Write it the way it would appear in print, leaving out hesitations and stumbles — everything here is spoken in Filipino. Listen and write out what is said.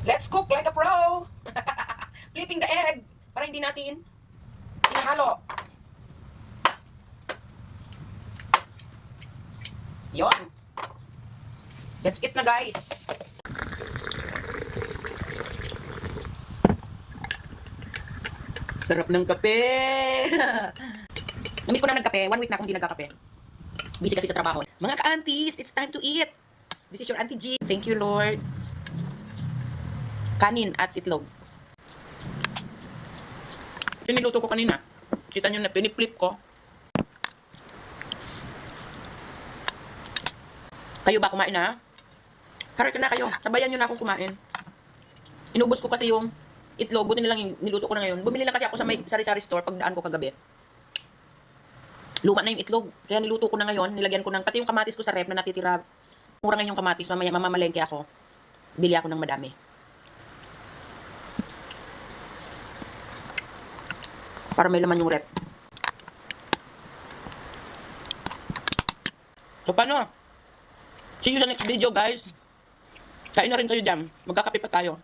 Let's cook like a pro! Flipping the egg para hindi natin hinahalo. Yon. Let's eat na, guys. Sarap ng kape. Namiss ko na nagkape. 1 week na akong hindi nagkakape. Busy kasi sa trabaho. Mga ka-aunties, it's time to eat. This is your Auntie G. Thank you, Lord. Kanin at itlog. Ito niluto ko kanina. Kita nyo na piniflip ko. Kayo ba kumain na? Harap na kayo. Sabayan nyo na akong kumain. Inubos ko kasi yung itlog. Buti nilang niluto ko na ngayon. Bumili lang kasi ako sa may sari-sari store pagdaan ko kagabi. Luma na yung itlog. Kaya niluto ko na ngayon. Nilagyan ko ng, pati yung kamatis ko sa ref na natitira. Mura ngayon yung kamatis. Mamaya mamamalengke ako. Bili ako ng madami. Para may laman yung ref. So paano? See you sa next video, guys. Kain na rin kayo dyan. Magkakape pa tayo.